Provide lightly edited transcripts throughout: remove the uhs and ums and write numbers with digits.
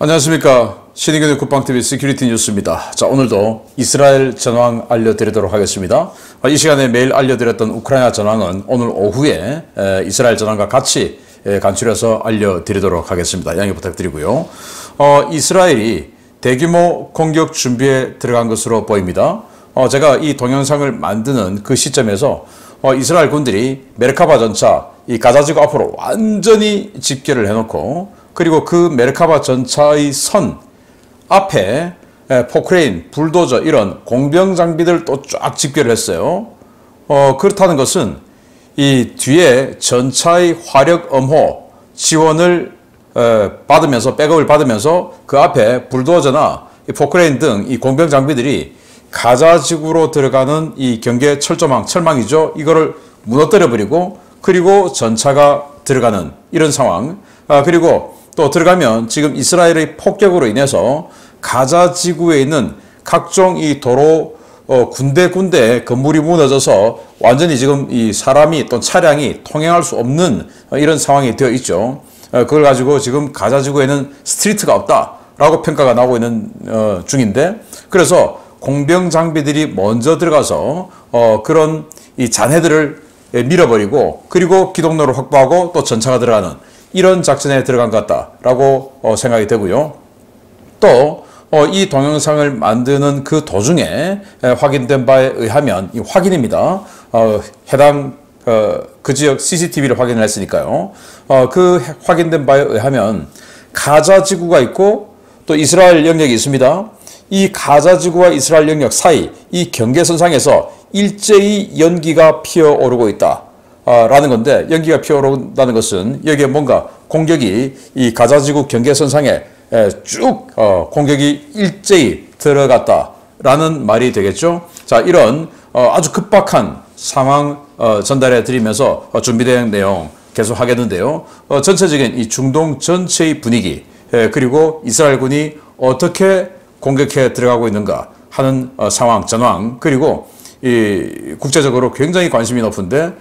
안녕하십니까. 신의균의 국방TV 시큐리티 뉴스입니다. 자, 오늘도 이스라엘 전황 알려드리도록 하겠습니다. 이 시간에 매일 알려드렸던 우크라이나 전황은 오늘 오후에 이스라엘 전황과 같이 간추려서 알려드리도록 하겠습니다. 양해 부탁드리고요. 이스라엘이 대규모 공격 준비에 들어간 것으로 보입니다. 제가 이 동영상을 만드는 그 시점에서 이스라엘 군들이 메르카바 전차, 이 가자지구 앞으로 완전히 집결을 해놓고, 그리고 그 메르카바 전차의 선 앞에 포크레인, 불도저 이런 공병 장비들 또 쫙 집결을 했어요. 그렇다는 것은 이 뒤에 전차의 화력 엄호 지원을 받으면서, 백업을 받으면서 그 앞에 불도저나 이 포크레인 등 이 공병 장비들이 가자지구로 들어가는 이 경계 철망이죠. 이거를 무너뜨려 버리고, 그리고 전차가 들어가는 이런 상황. 그리고 또 들어가면 지금 이스라엘의 폭격으로 인해서 가자지구에 있는 각종 이 도로 군데 건물이 무너져서 완전히 지금 이 사람이 또 차량이 통행할 수 없는 이런 상황이 되어 있죠. 그걸 가지고 지금 가자지구에는 스트리트가 없다라고 평가가 나오고 있는 중인데, 그래서 공병 장비들이 먼저 들어가서 그런 이 잔해들을 밀어버리고, 그리고 기동로를 확보하고 또 전차가 들어가는 이런 작전에 들어간 것 같다라고 생각이 되고요. 또 이 동영상을 만드는 그 도중에 확인된 바에 의하면, 이 확인입니다. 해당 그 지역 CCTV를 확인을 했으니까요. 그 확인된 바에 의하면 가자지구가 있고 또 이스라엘 영역이 있습니다. 이 가자지구와 이스라엘 영역 사이 이 경계선상에서 일제히 연기가 피어오르고 있다 라는 건데, 연기가 피어오른다는 것은 여기에 뭔가 공격이 이 가자지구 경계선상에 쭉 공격이 일제히 들어갔다라는 말이 되겠죠. 자, 이런 아주 급박한 상황 전달해 드리면서 준비된 내용 계속 하겠는데요. 전체적인 이 중동 전체의 분위기, 그리고 이스라엘군이 어떻게 공격해 들어가고 있는가 하는 상황, 전황, 그리고 이 국제적으로 굉장히 관심이 높은데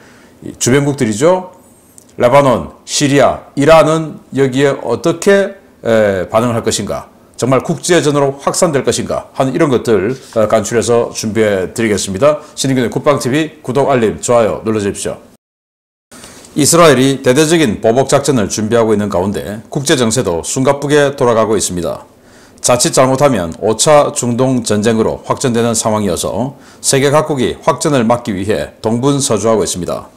주변국들이죠. 레바논, 시리아, 이란은 여기에 어떻게 반응을 할 것인가, 정말 국제전으로 확산될 것인가 하는 이런 것들 간추려서 준비해 드리겠습니다. 신의균의 국방TV 구독, 알림, 좋아요 눌러주십시오. 이스라엘이 대대적인 보복작전을 준비하고 있는 가운데 국제정세도 숨가쁘게 돌아가고 있습니다. 자칫 잘못하면 5차 중동 전쟁으로 확전되는 상황이어서 세계 각국이 확전을 막기 위해 동분서주하고 있습니다.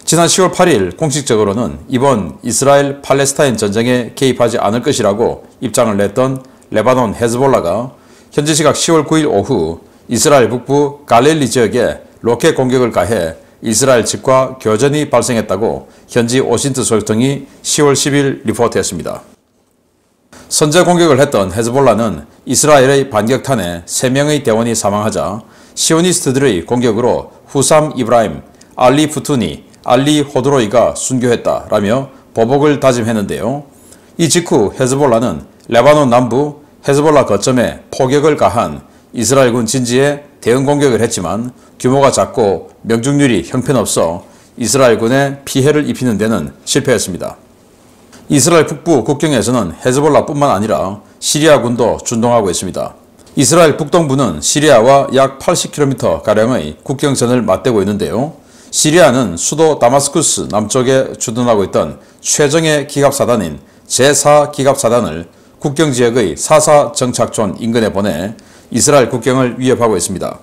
지난 10월 8일 공식적으로는 이번 이스라엘 팔레스타인 전쟁에 개입하지 않을 것이라고 입장을 냈던 레바논 헤즈볼라가 현지 시각 10월 9일 오후 이스라엘 북부 갈릴리 지역에 로켓 공격을 가해 이스라엘 측과 교전이 발생했다고 현지 오신트 소식통이 10월 10일 리포트했습니다. 선제 공격을 했던 헤즈볼라는 이스라엘의 반격탄에 3명의 대원이 사망하자 시오니스트들의 공격으로 후삼 이브라임, 알리 푸투니, 알리 호드로이가 순교했다라며 보복을 다짐했는데요. 이 직후 헤즈볼라는 레바논 남부 헤즈볼라 거점에 포격을 가한 이스라엘군 진지에 대응 공격을 했지만 규모가 작고 명중률이 형편없어 이스라엘군에 피해를 입히는 데는 실패했습니다. 이스라엘 북부 국경에서는 헤즈볼라뿐만 아니라 시리아군도 준동하고 있습니다. 이스라엘 북동부는 시리아와 약 80km가량의 국경선을 맞대고 있는데요. 시리아는 수도 다마스쿠스 남쪽에 주둔하고 있던 최정예 기갑사단인 제4기갑사단을 국경지역의 사사 정착촌 인근에 보내 이스라엘 국경을 위협하고 있습니다.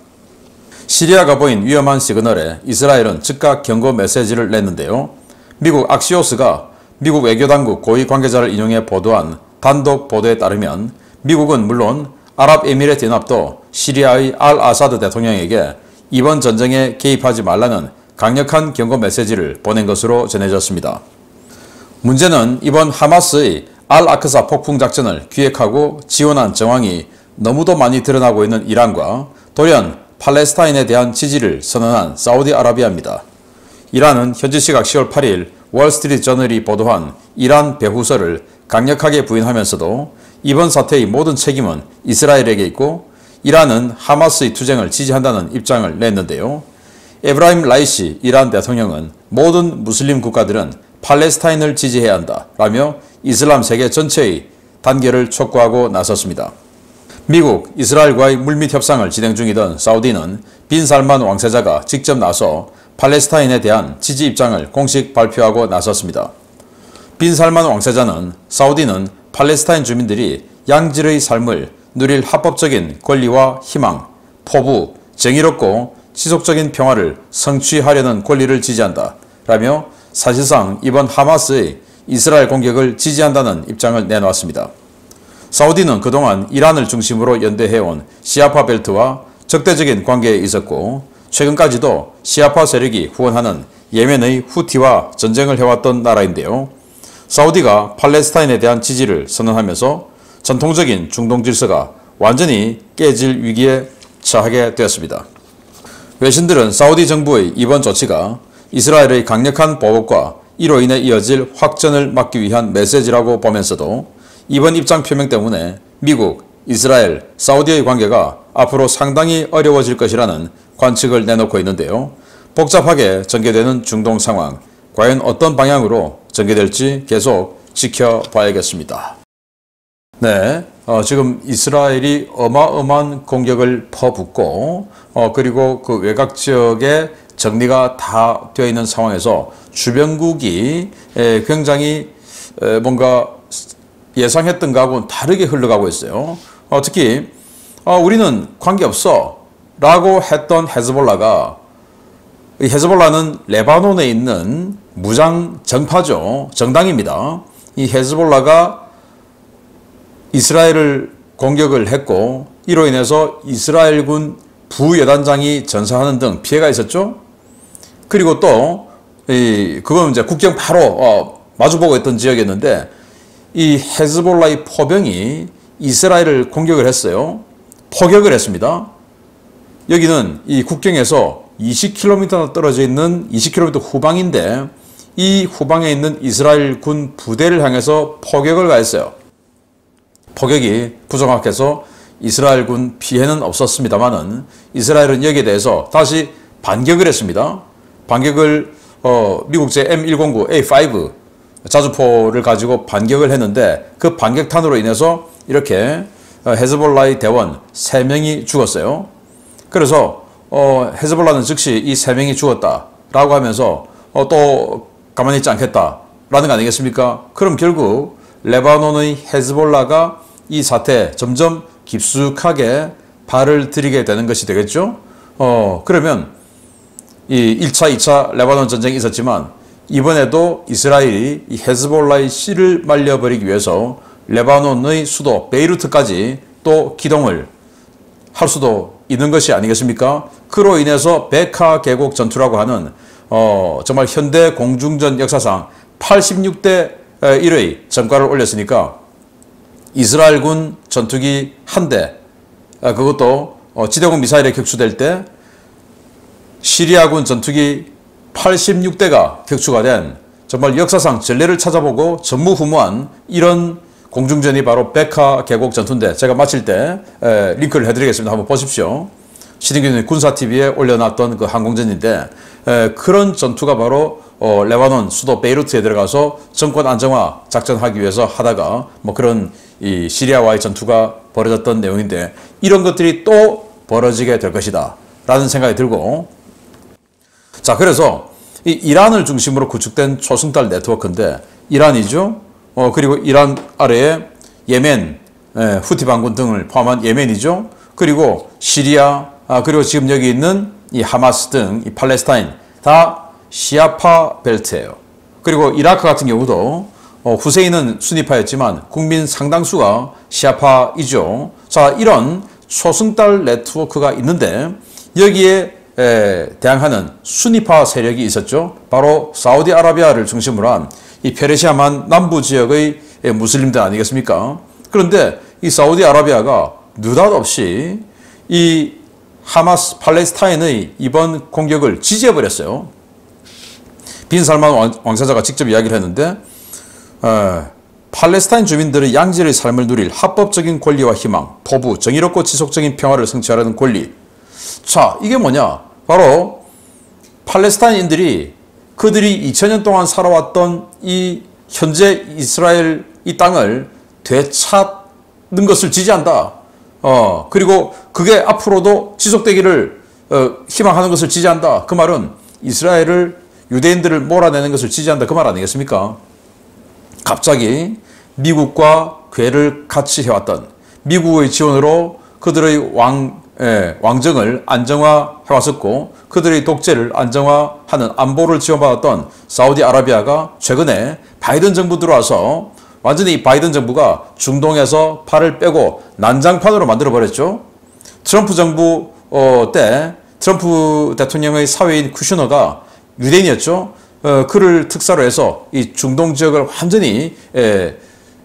시리아가 보인 위험한 시그널에 이스라엘은 즉각 경고 메시지를 냈는데요. 미국 악시오스가 미국 외교당국 고위 관계자를 인용해 보도한 단독 보도에 따르면 미국은 물론 아랍에미레이트 연합도 시리아의 알 아사드 대통령에게 이번 전쟁에 개입하지 말라는 강력한 경고 메시지를 보낸 것으로 전해졌습니다. 문제는 이번 하마스의 알-아크사 폭풍작전을 기획하고 지원한 정황이 너무도 많이 드러나고 있는 이란과 돌연 팔레스타인에 대한 지지를 선언한 사우디아라비아입니다. 이란은 현지 시각 10월 8일 월스트리트 저널이 보도한 이란 배후설을 강력하게 부인하면서도 이번 사태의 모든 책임은 이스라엘에게 있고 이란은 하마스의 투쟁을 지지한다는 입장을 냈는데요. 에브라임 라이시 이란 대통령은 모든 무슬림 국가들은 팔레스타인을 지지해야 한다 라며 이슬람 세계 전체의 단결을 촉구하고 나섰습니다. 미국, 이스라엘과의 물밑 협상을 진행 중이던 사우디는 빈 살만 왕세자가 직접 나서 팔레스타인에 대한 지지 입장을 공식 발표하고 나섰습니다. 빈 살만 왕세자는 사우디는 팔레스타인 주민들이 양질의 삶을 누릴 합법적인 권리와 희망, 포부, 정의롭고 지속적인 평화를 성취하려는 권리를 지지한다 라며 사실상 이번 하마스의 이스라엘 공격을 지지한다는 입장을 내놓았습니다. 사우디는 그동안 이란을 중심으로 연대해온 시아파 벨트와 적대적인 관계에 있었고 최근까지도 시아파 세력이 후원하는 예멘의 후티와 전쟁을 해왔던 나라인데요. 사우디가 팔레스타인에 대한 지지를 선언하면서 전통적인 중동 질서가 완전히 깨질 위기에 처하게 되었습니다. 외신들은 사우디 정부의 이번 조치가 이스라엘의 강력한 보복과 이로 인해 이어질 확전을 막기 위한 메시지라고 보면서도 이번 입장 표명 때문에 미국, 이스라엘, 사우디의 관계가 앞으로 상당히 어려워질 것이라는 관측을 내놓고 있는데요. 복잡하게 전개되는 중동 상황, 과연 어떤 방향으로 전개될지 계속 지켜봐야겠습니다. 네, 지금 이스라엘이 어마어마한 공격을 퍼붓고 그리고 그 외곽 지역에 정리가 다 되어 있는 상황에서 주변국이 굉장히 뭔가 예상했던 거하고는 다르게 흘러가고 있어요. 특히 우리는 관계없어 라고 했던 헤즈볼라가, 이 헤즈볼라는 레바논에 있는 무장 정파죠. 정당입니다. 이 헤즈볼라가 이스라엘을 공격을 했고 이로 인해서 이스라엘군 부여단장이 전사하는 등 피해가 있었죠. 그리고 또 그건 이제 국경 바로 마주보고 있던 지역이었는데 이 헤즈볼라의 포병이 이스라엘을 공격을 했어요. 포격을 했습니다. 여기는 이 국경에서 20km 떨어져 있는 20km 후방인데 이 후방에 있는 이스라엘 군 부대를 향해서 포격을 가했어요. 포격이 부정확해서 이스라엘 군 피해는 없었습니다만은 이스라엘은 여기에 대해서 다시 반격을 했습니다. 반격을 미국제 M109A5 자주포를 가지고 반격을 했는데 그 반격탄으로 인해서 이렇게 헤즈볼라의 대원 3명이 죽었어요. 그래서 헤즈볼라는 즉시 이 3명이 죽었다라고 하면서 또 가만히 있지 않겠다라는 거 아니겠습니까? 그럼 결국 레바논의 헤즈볼라가 이 사태에 점점 깊숙하게 발을 들이게 되는 것이 되겠죠. 그러면 이 1차, 2차 레바논 전쟁이 있었지만 이번에도 이스라엘이 이 헤즈볼라의 씨를 말려버리기 위해서 레바논의 수도 베이루트까지 또 기동을 할 수도 있는 것이 아니겠습니까? 그로 인해서 베카 계곡 전투라고 하는 정말 현대 공중전 역사상 86대 1의 전과를 올렸으니까 이스라엘군 전투기 한 대, 그것도 지대공 미사일에 격추될 때 시리아군 전투기 86대가 격추가 된 정말 역사상 전례를 찾아보고 전무후무한 이런 공중전이 바로 베카 계곡 전투인데 제가 마칠 때 링크를 해드리겠습니다. 한번 보십시오. 시딩균의 군사TV에 올려놨던 그 항공전인데 그런 전투가 바로 레바논 수도 베이루트에 들어가서 정권 안정화 작전하기 위해서 하다가 뭐 그런 이 시리아와의 전투가 벌어졌던 내용인데 이런 것들이 또 벌어지게 될 것이다 라는 생각이 들고, 자, 그래서 이 이란을 중심으로 구축된 초승달 네트워크인데 이란이죠. 그리고 이란 아래에 예멘, 후티 반군 등을 포함한 예멘이죠. 그리고 시리아, 그리고 지금 여기 있는 이 하마스 등 이 팔레스타인 다 시아파 벨트예요. 그리고 이라크 같은 경우도 후세인은 순위파였지만 국민 상당수가 시아파이죠. 자, 이런 초승달 네트워크가 있는데 여기에 대항하는 순위파 세력이 있었죠. 바로 사우디아라비아를 중심으로 한 이 페르시아만 남부 지역의 무슬림들 아니겠습니까? 그런데 이 사우디아라비아가 느닷없이 이 하마스 팔레스타인의 이번 공격을 지지해버렸어요. 빈 살만 왕세자가 직접 이야기를 했는데 팔레스타인 주민들의 양질의 삶을 누릴 합법적인 권리와 희망, 포부, 정의롭고 지속적인 평화를 성취하려는 권리. 자, 이게 뭐냐? 바로 팔레스타인인들이 그들이 2000년 동안 살아왔던 이 현재 이스라엘 이 땅을 되찾는 것을 지지한다. 그리고 그게 앞으로도 지속되기를 희망하는 것을 지지한다. 그 말은 이스라엘을 유대인들을 몰아내는 것을 지지한다. 그 말 아니겠습니까? 갑자기 미국과 궤를 같이 해왔던 미국의 지원으로 그들의 왕정을 안정화해왔었고 그들의 독재를 안정화하는 안보를 지원받았던 사우디아라비아가 최근에 바이든 정부 들어와서 완전히 이 바이든 정부가 중동에서 팔을 빼고 난장판으로 만들어버렸죠. 트럼프 정부 때 트럼프 대통령의 사회인 쿠슈너가 유대인이었죠. 그를 특사로 해서 이 중동 지역을 완전히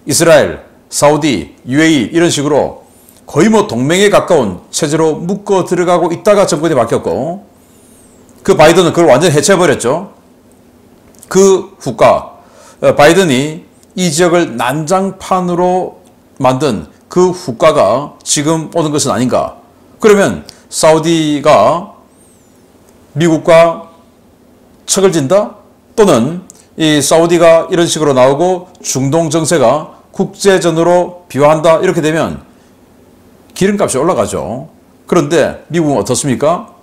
이스라엘, 사우디, UAE 이런 식으로 거의 뭐 동맹에 가까운 체제로 묶어 들어가고 있다가 정권이 바뀌었고 그 바이든은 그걸 완전히 해체해버렸죠. 그 후과 바이든이 이 지역을 난장판으로 만든 그 후과가 지금 오는 것은 아닌가. 그러면 사우디가 미국과 척을 진다? 또는 이 사우디가 이런 식으로 나오고 중동 정세가 국제전으로 비화한다 이렇게 되면 기름값이 올라가죠. 그런데 미국은 어떻습니까?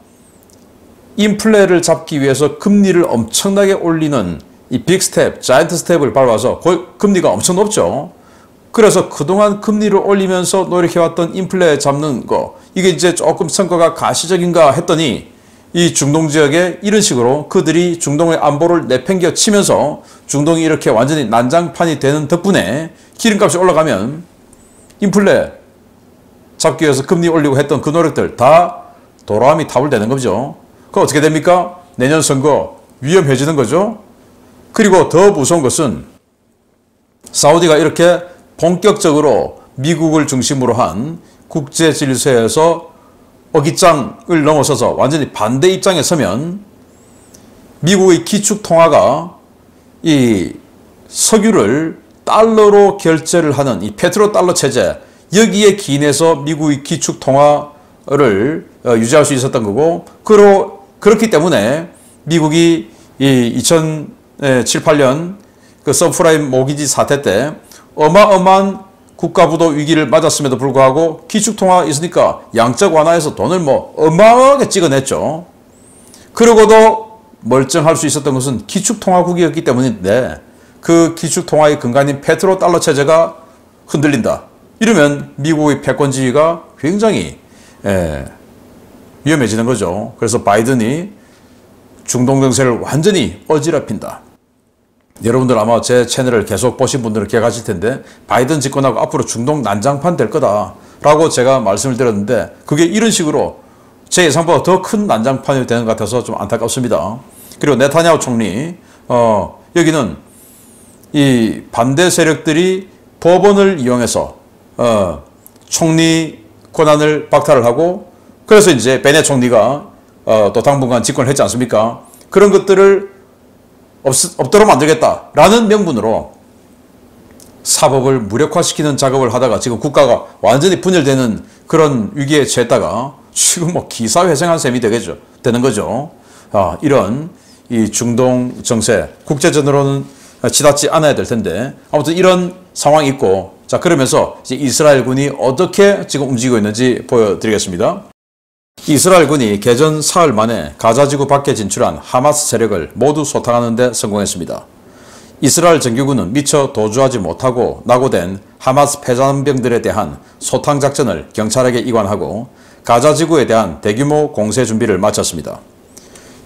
인플레를 잡기 위해서 금리를 엄청나게 올리는 이 빅스텝, 자이언트 스텝을 밟아서 금리가 엄청 높죠. 그래서 그동안 금리를 올리면서 노력해왔던 인플레 잡는 거 이게 이제 조금 성과가 가시적인가 했더니 이 중동 지역에 이런 식으로 그들이 중동의 안보를 내팽겨 치면서 중동이 이렇게 완전히 난장판이 되는 덕분에 기름값이 올라가면 인플레 잡기 위해서 금리 올리고 했던 그 노력들 다 도라미 타불되는 거죠. 그럼 어떻게 됩니까? 내년 선거 위험해지는 거죠. 그리고 더 무서운 것은 사우디가 이렇게 본격적으로 미국을 중심으로 한 국제 질서에서 어깃장을 넘어서서 완전히 반대 입장에 서면 미국의 기축통화가 이 석유를 달러로 결제를 하는 이 페트로달러 체제 여기에 기인해서 미국의 기축통화를 유지할 수 있었던 거고 그렇기 때문에 미국이 이 2007, 8년 그 서프라임 모기지 사태 때 어마어마한 국가부도 위기를 맞았음에도 불구하고 기축통화가 있으니까 양적 완화해서 돈을 뭐 어마어마하게 찍어냈죠. 그러고도 멀쩡할 수 있었던 것은 기축통화국이었기 때문인데 그 기축통화의 근간인 페트로달러 체제가 흔들린다. 이러면 미국의 패권주의가 굉장히 위험해지는 거죠. 그래서 바이든이 중동 정세를 완전히 어지럽힌다. 여러분들 아마 제 채널을 계속 보신 분들은 기억하실 텐데 바이든 집권하고 앞으로 중동 난장판 될 거다라고 제가 말씀을 드렸는데 그게 이런 식으로 제 예상보다 더 큰 난장판이 되는 것 같아서 좀 안타깝습니다. 그리고 네타냐후 총리 여기는 이 반대 세력들이 법원을 이용해서 총리 권한을 박탈을 하고 그래서 이제 베네 총리가 또 당분간 집권을 했지 않습니까? 그런 것들을 없도록 만들겠다라는 명분으로 사법을 무력화시키는 작업을 하다가 지금 국가가 완전히 분열되는 그런 위기에 처했다가 지금 뭐 기사회생한 셈이 되는 거죠. 이런 이 중동 정세 국제전으로는 치닫지 않아야 될 텐데 아무튼 이런 상황이 있고 자 그러면서 이제 이스라엘군이 어떻게 지금 움직이고 있는지 보여드리겠습니다. 이스라엘군이 개전 사흘 만에 가자지구 밖에 진출한 하마스 세력을 모두 소탕하는 데 성공했습니다. 이스라엘 정규군은 미처 도주하지 못하고 낙오된 하마스 패잔병들에 대한 소탕작전을 경찰에게 이관하고 가자지구에 대한 대규모 공세 준비를 마쳤습니다.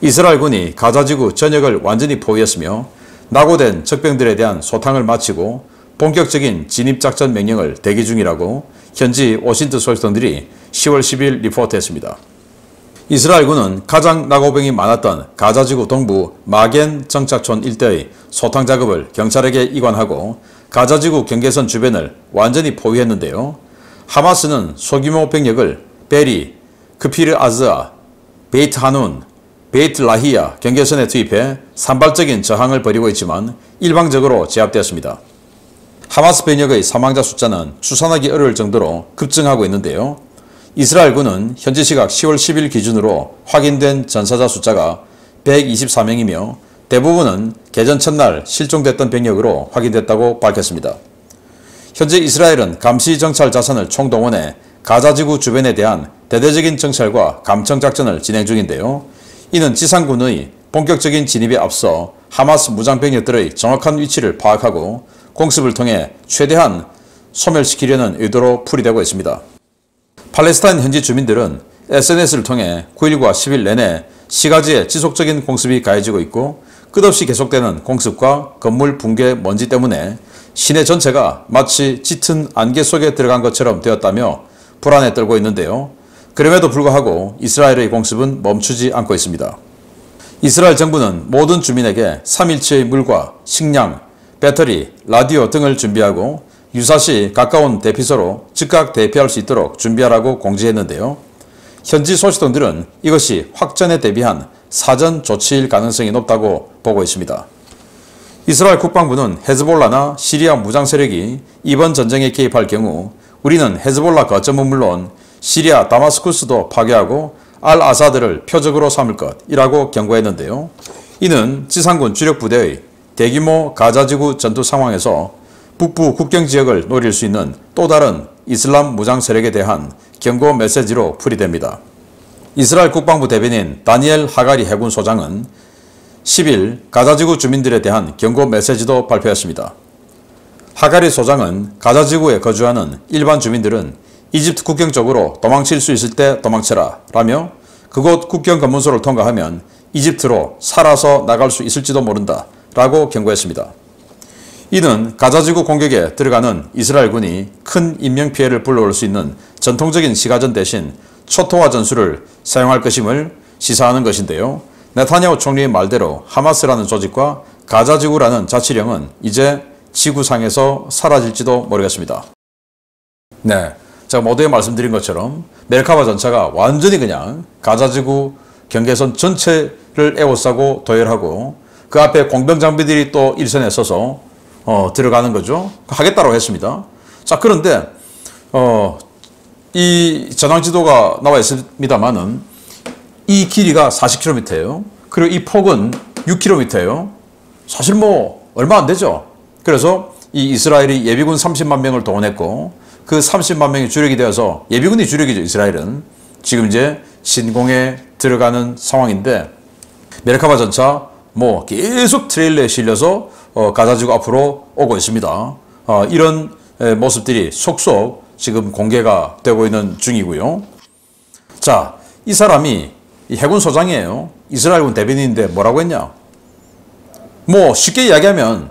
이스라엘군이 가자지구 전역을 완전히 포위했으며 낙오된 적병들에 대한 소탕을 마치고 본격적인 진입작전 명령을 대기 중이라고 현지 워싱턴 소식통들이 10월 10일 리포트했습니다. 이스라엘군은 가장 낙오병이 많았던 가자지구 동부 마겐 정착촌 일대의 소탕 작업을 경찰에게 이관하고 가자지구 경계선 주변을 완전히 포위했는데요. 하마스는 소규모 병력을 베리, 크피르 아즈아, 베이트 하눈, 베이트 라히야 경계선에 투입해 산발적인 저항을 벌이고 있지만 일방적으로 제압되었습니다. 하마스 병력의 사망자 숫자는 추산하기 어려울 정도로 급증하고 있는데요. 이스라엘군은 현지 시각 10월 10일 기준으로 확인된 전사자 숫자가 124명이며 대부분은 개전 첫날 실종됐던 병력으로 확인됐다고 밝혔습니다. 현재 이스라엘은 감시 정찰 자산을 총동원해 가자지구 주변에 대한 대대적인 정찰과 감청 작전을 진행 중인데요. 이는 지상군의 본격적인 진입에 앞서 하마스 무장병력들의 정확한 위치를 파악하고 공습을 통해 최대한 소멸시키려는 의도로 풀이되고 있습니다. 팔레스타인 현지 주민들은 SNS를 통해 9일과 10일 내내 시가지에 지속적인 공습이 가해지고 있고 끝없이 계속되는 공습과 건물 붕괴 먼지 때문에 시내 전체가 마치 짙은 안개 속에 들어간 것처럼 되었다며 불안에 떨고 있는데요. 그럼에도 불구하고 이스라엘의 공습은 멈추지 않고 있습니다. 이스라엘 정부는 모든 주민에게 3일치의 물과 식량, 배터리, 라디오 등을 준비하고 유사시 가까운 대피소로 즉각 대피할 수 있도록 준비하라고 공지했는데요. 현지 소식통들은 이것이 확전에 대비한 사전 조치일 가능성이 높다고 보고 있습니다. 이스라엘 국방부는 헤즈볼라나 시리아 무장 세력이 이번 전쟁에 개입할 경우 우리는 헤즈볼라 거점은 물론 시리아 다마스쿠스도 파괴하고 알-아사드를 표적으로 삼을 것이라고 경고했는데요. 이는 지상군 주력 부대의 대규모 가자지구 전투 상황에서 북부 국경지역을 노릴 수 있는 또 다른 이슬람 무장 세력에 대한 경고 메시지로 풀이됩니다. 이스라엘 국방부 대변인 다니엘 하가리 해군 소장은 10일 가자지구 주민들에 대한 경고 메시지도 발표했습니다. 하가리 소장은 가자지구에 거주하는 일반 주민들은 이집트 국경 쪽으로 도망칠 수 있을 때 도망쳐라 라며 그곳 국경 검문소를 통과하면 이집트로 살아서 나갈 수 있을지도 모른다 라고 경고했습니다. 이는 가자지구 공격에 들어가는 이스라엘군이 큰 인명피해를 불러올 수 있는 전통적인 시가전 대신 초토화 전술을 사용할 것임을 시사하는 것인데요. 네타냐후 총리의 말대로 하마스라는 조직과 가자지구라는 자치령은 이제 지구상에서 사라질지도 모르겠습니다. 네, 제가 모두에 말씀드린 것처럼 메르카바 전차가 완전히 그냥 가자지구 경계선 전체를 에워싸고 도열하고 그 앞에 공병 장비들이 또 일선에 서서 들어가는 거죠. 하겠다고 했습니다. 자, 그런데 이 전황 지도가 나와 있습니다만은 이 길이가 40km예요. 그리고 이 폭은 6km예요. 사실 뭐 얼마 안 되죠. 그래서 이 이스라엘이 예비군 30만 명을 동원했고 그 30만 명이 주력이 되어서 예비군이 주력이죠. 이스라엘은 지금 이제 신공에 들어가는 상황인데 메르카바 전차 뭐 계속 트레일러에 실려서 가자지구 앞으로 오고 있습니다. 이런 모습들이 속속 지금 공개가 되고 있는 중이고요. 자, 이 사람이 이 해군 소장이에요. 이스라엘군 대변인인데 뭐라고 했냐? 뭐 쉽게 이야기하면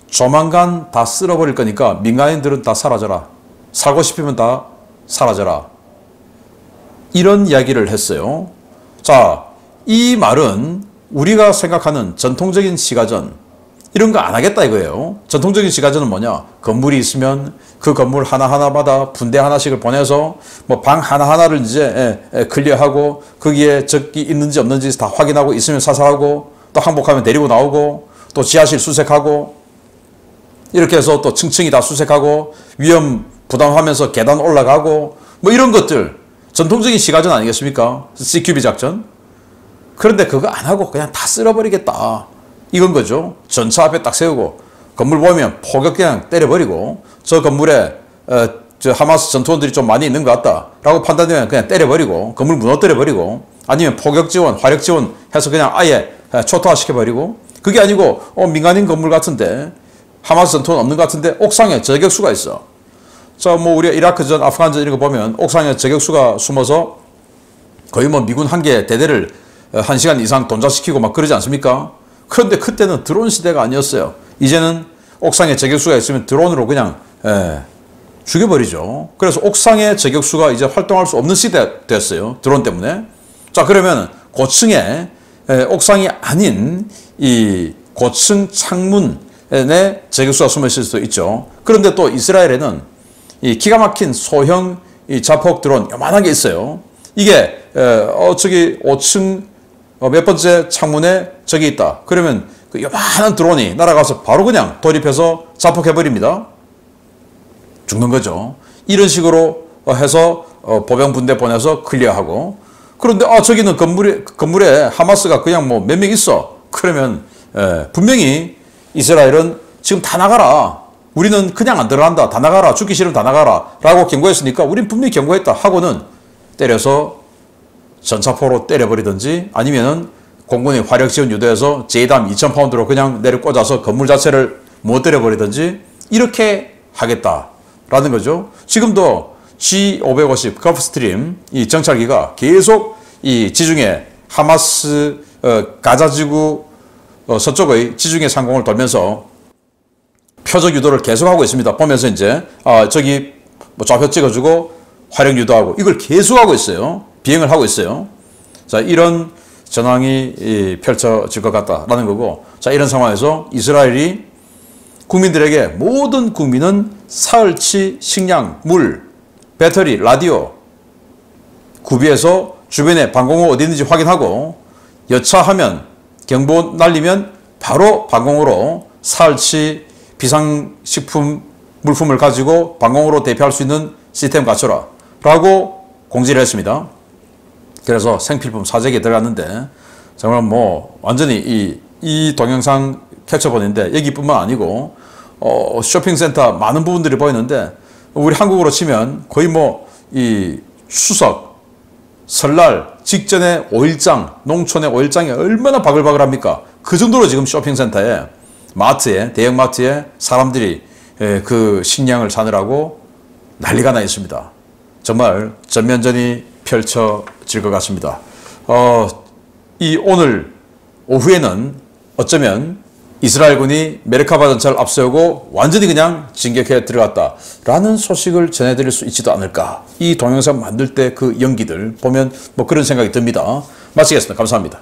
조만간 다 쓸어버릴 거니까 민간인들은 다 사라져라. 살고 싶으면 다 사라져라. 이런 이야기를 했어요. 자, 이 말은 우리가 생각하는 전통적인 시가전 이런 거 안 하겠다 이거예요. 전통적인 시가전은 뭐냐? 건물이 있으면 그 건물 하나하나마다 분대 하나씩을 보내서 뭐 방 하나하나를 이제 클리어하고 거기에 적이 있는지 없는지 다 확인하고 있으면 사살하고 또 항복하면 데리고 나오고 또 지하실 수색하고 이렇게 해서 또 층층이 다 수색하고 위험 부담하면서 계단 올라가고 뭐 이런 것들 전통적인 시가전 아니겠습니까? CQB 작전. 그런데 그거 안 하고 그냥 다 쓸어버리겠다. 이건 거죠. 전차 앞에 딱 세우고 건물 보면 포격 그냥 때려버리고 저 건물에 저 하마스 전투원들이 좀 많이 있는 것 같다 라고 판단되면 그냥 때려버리고 건물 무너뜨려버리고 아니면 포격 지원, 화력 지원 해서 그냥 아예 초토화 시켜버리고 그게 아니고 민간인 건물 같은데 하마스 전투원 없는 것 같은데 옥상에 저격수가 있어. 자, 뭐 우리가 이라크전, 아프간전 이런 거 보면 옥상에 저격수가 숨어서 거의 뭐 미군 한 개 대대를 1시간 이상 돈자시키고 막 그러지 않습니까? 그런데 그때는 드론 시대가 아니었어요. 이제는 옥상에 저격수가 있으면 드론으로 그냥 죽여버리죠. 그래서 옥상에 저격수가 이제 활동할 수 없는 시대가 됐어요. 드론 때문에. 자, 그러면 고층에 옥상이 아닌 이 고층 창문에 저격수가 숨어 있을 수도 있죠. 그런데 또 이스라엘에는 이 기가 막힌 소형 이 자폭 드론 요만한 게 있어요. 이게 저기 5층 몇 번째 창문에 적이 있다. 그러면 그 요만한 드론이 날아가서 바로 그냥 돌입해서 자폭해버립니다. 죽는 거죠. 이런 식으로 해서 보병 분대 보내서 클리어하고 그런데 저기는 건물에 하마스가 그냥 뭐 몇 명 있어. 그러면 분명히 이스라엘은 지금 다 나가라. 우리는 그냥 안 들어간다. 다 나가라. 죽기 싫으면 다 나가라. 라고 경고했으니까 우린 분명히 경고했다 하고는 때려서 전차포로 때려버리든지 아니면은 공군이 화력 지원 유도해서 제이담 2,000파운드로 그냥 내려 꽂아서 건물 자체를 못 때려버리든지 이렇게 하겠다라는 거죠. 지금도 G550 걸프스트림 이 정찰기가 계속 이 지중해 하마스 가자지구 서쪽의 지중해 상공을 돌면서 표적 유도를 계속하고 있습니다. 보면서 이제 저기 뭐 좌표 찍어주고 화력 유도하고 이걸 계속하고 있어요. 비행을 하고 있어요. 자, 이런 전황이 펼쳐질 것 같다라는 거고, 자, 이런 상황에서 이스라엘이 국민들에게 모든 국민은 사흘치 식량, 물, 배터리, 라디오 구비해서 주변에 방공호 어디 있는지 확인하고 여차하면 경보 날리면 바로 방공호로 사흘치 비상식품 물품을 가지고 방공호로 대피할 수 있는 시스템 갖춰라 라고 공지를 했습니다. 그래서 생필품 사재기에 들어갔는데 정말 뭐 완전히 이 동영상 캡처본인데 여기뿐만 아니고 쇼핑센터 많은 부분들이 보이는데 우리 한국으로 치면 거의 뭐 이 추석 설날 직전에 5일장 농촌의 5일장이 얼마나 바글바글합니까? 그 정도로 지금 쇼핑센터에 마트에 대형마트에 사람들이 그 식량을 사느라고 난리가 나 있습니다. 정말 전면전이 펼쳐질 것 같습니다. 이 오늘 오후에는 어쩌면 이스라엘군이 메르카바 전차를 앞세우고 완전히 그냥 진격해 들어갔다라는 소식을 전해드릴 수 있지도 않을까. 이 동영상 만들 때 그 연기들 보면 뭐 그런 생각이 듭니다. 마치겠습니다. 감사합니다.